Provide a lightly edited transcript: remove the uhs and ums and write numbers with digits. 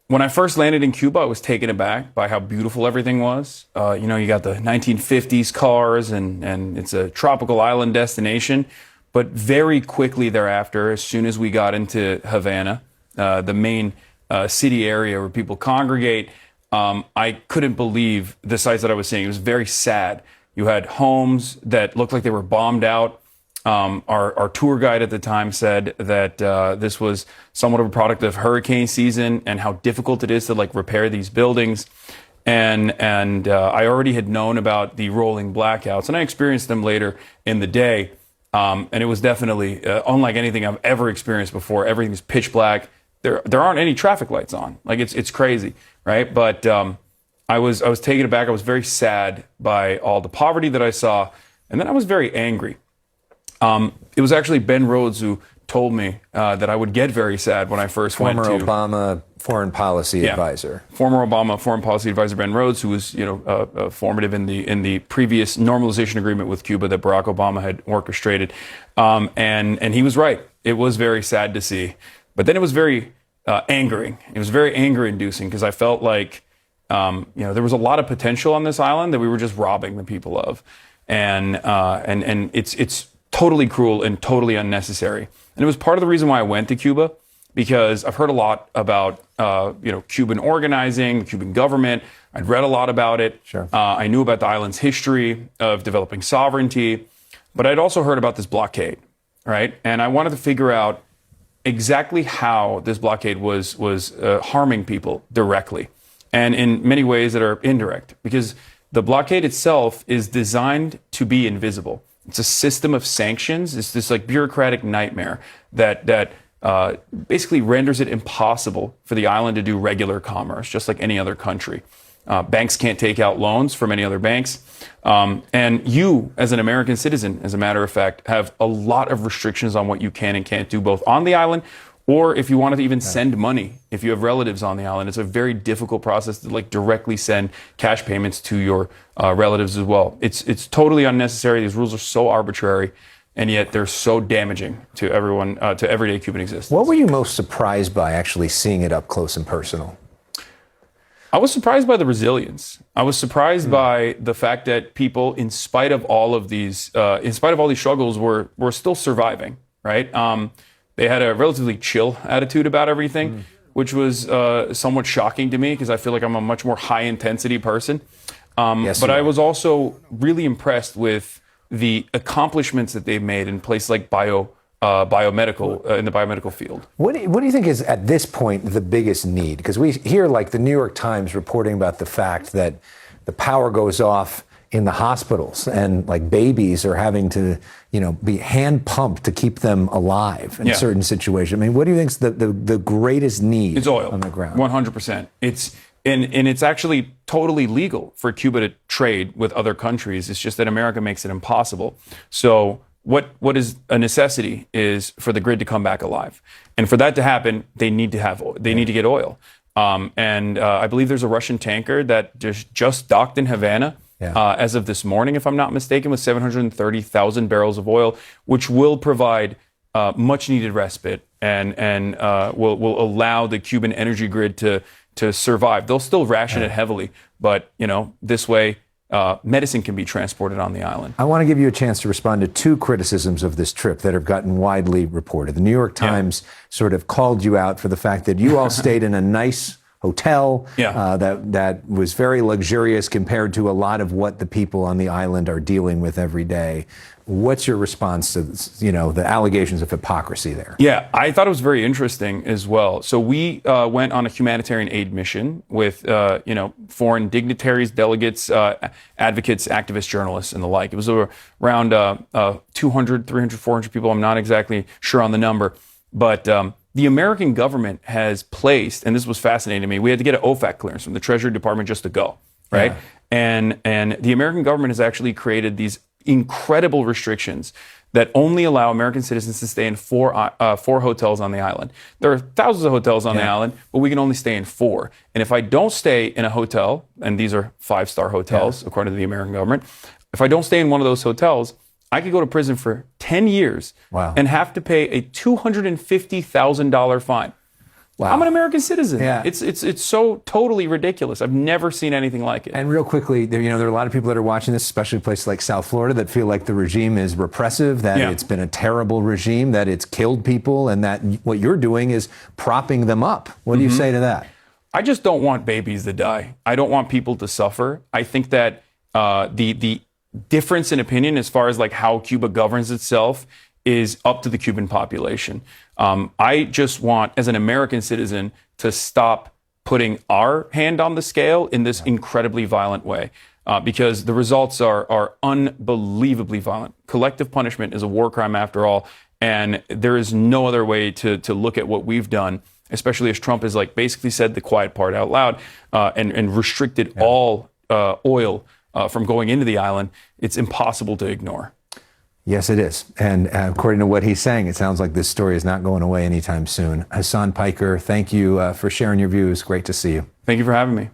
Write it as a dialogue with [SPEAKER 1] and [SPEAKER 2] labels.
[SPEAKER 1] When I first landed in Cuba, I was taken aback by how beautiful everything was. You got the 1950s cars, and it's a tropical island destination. But very quickly thereafter, as soon as we got into Havana, the main city area where people congregate, I couldn't believe the sights that I was seeing. It was very sad. You had homes that looked like they were bombed out. Our tour guide at the time said that this was somewhat of a product of hurricane season and how difficult it is to repair these buildings. And I already had known about the rolling blackouts, and I experienced them later in the day. And it was definitely unlike anything I've ever experienced before. Everything's pitch black. There aren't any traffic lights on. It's crazy, right? But I was taken aback. I was very sad by all the poverty that I saw, and then I was very angry. It was actually Ben Rhodes who told me that I would get very sad when I first went to...
[SPEAKER 2] Former Obama foreign policy advisor.
[SPEAKER 1] Former Obama foreign policy advisor Ben Rhodes, who was formative in the previous normalization agreement with Cuba that Barack Obama had orchestrated, and he was right. It was very sad to see, but then it was very angering. It was very anger-inducing because I felt like there was a lot of potential on this island that we were just robbing the people of, and it's totally cruel and totally unnecessary. And it was part of the reason why I went to Cuba, because I've heard a lot about, Cuban organizing, the Cuban government. I'd read a lot about it.
[SPEAKER 2] Sure.
[SPEAKER 1] I knew about the island's history of developing sovereignty, but I'd also heard about this blockade, right? And I wanted to figure out exactly how this blockade was harming people directly, and in many ways that are indirect, because the blockade itself is designed to be invisible. It's a system of sanctions. It's this bureaucratic nightmare that basically renders it impossible for the island to do regular commerce, just like any other country. Banks can't take out loans from any other banks. And you, as an American citizen, as a matter of fact, have a lot of restrictions on what you can and can't do, both on the island or if you wanted to even send money. If you have relatives on the island, it's a very difficult process to directly send cash payments to your relatives as well. It's totally unnecessary. These rules are so arbitrary, and yet they're so damaging to everyone, to everyday Cuban existence.
[SPEAKER 2] What were you most surprised by actually seeing it up close and personal?
[SPEAKER 1] I was surprised by the resilience. I was surprised by the fact that people, in spite of all these struggles, were still surviving, right? They had a relatively chill attitude about everything, which was somewhat shocking to me because I feel like I'm a much more high-intensity person. But I was also really impressed with the accomplishments that they've made in places like biomedical, in the biomedical field.
[SPEAKER 2] What do you think is, at this point, the biggest need? Because we hear, the New York Times reporting about the fact that the power goes off in the hospitals, and babies are having to, be hand pumped to keep them alive in certain situations. I mean, what do you think is the greatest need?
[SPEAKER 1] It's oil
[SPEAKER 2] on the ground?
[SPEAKER 1] 100%. It's actually totally legal for Cuba to trade with other countries. It's just that America makes it impossible. So what is a necessity is for the grid to come back alive, and for that to happen, they need to need to get oil. And I believe there's a Russian tanker that just docked in Havana. As of this morning, if I'm not mistaken, with 730,000 barrels of oil, which will provide much needed respite and will allow the Cuban energy grid to survive. They'll still ration it heavily, but this way medicine can be transported on the island.
[SPEAKER 2] I want to give you a chance to respond to two criticisms of this trip that have gotten widely reported. The New York Times sort of called you out for the fact that you all stayed in a nice hotel that was very luxurious compared to a lot of what the people on the island are dealing with every day. What's your response to the allegations of hypocrisy there?
[SPEAKER 1] Yeah, I thought it was very interesting as well. So we went on a humanitarian aid mission with foreign dignitaries, delegates, advocates, activists, journalists, and the like. It was around 200, 300, 400 people. I'm not exactly sure on the number, but the American government has placed, and this was fascinating to me, we had to get an OFAC clearance from the Treasury Department just to go, right? And the American government has actually created these incredible restrictions that only allow American citizens to stay in four hotels on the island. There are thousands of hotels on the island, but we can only stay in 4. And if I don't stay in a hotel, and these are 5-star hotels, according to the American government, if I don't stay in one of those hotels, I could go to prison for 10 years and have to pay a $250,000 fine.
[SPEAKER 2] Wow.
[SPEAKER 1] I'm an American citizen.
[SPEAKER 2] Yeah.
[SPEAKER 1] It's so totally ridiculous. I've never seen anything like it.
[SPEAKER 2] And real quickly, there are a lot of people that are watching this, especially places like South Florida, that feel like the regime is repressive, that it's been a terrible regime, that it's killed people, and that what you're doing is propping them up. What do you say to that?
[SPEAKER 1] I just don't want babies to die. I don't want people to suffer. I think that the difference in opinion as far as like how Cuba governs itself is up to the Cuban population. I just want, as an American citizen, to stop putting our hand on the scale in this incredibly violent way, because the results are unbelievably violent. Collective punishment is a war crime after all, and there is no other way to look at what we've done, especially as Trump has like basically said the quiet part out loud and restricted all oil from going into the island. It's impossible to ignore.
[SPEAKER 2] Yes, it is. And according to what he's saying, it sounds like this story is not going away anytime soon. Hasan Piker, thank you for sharing your views. Great to see you.
[SPEAKER 1] Thank you for having me.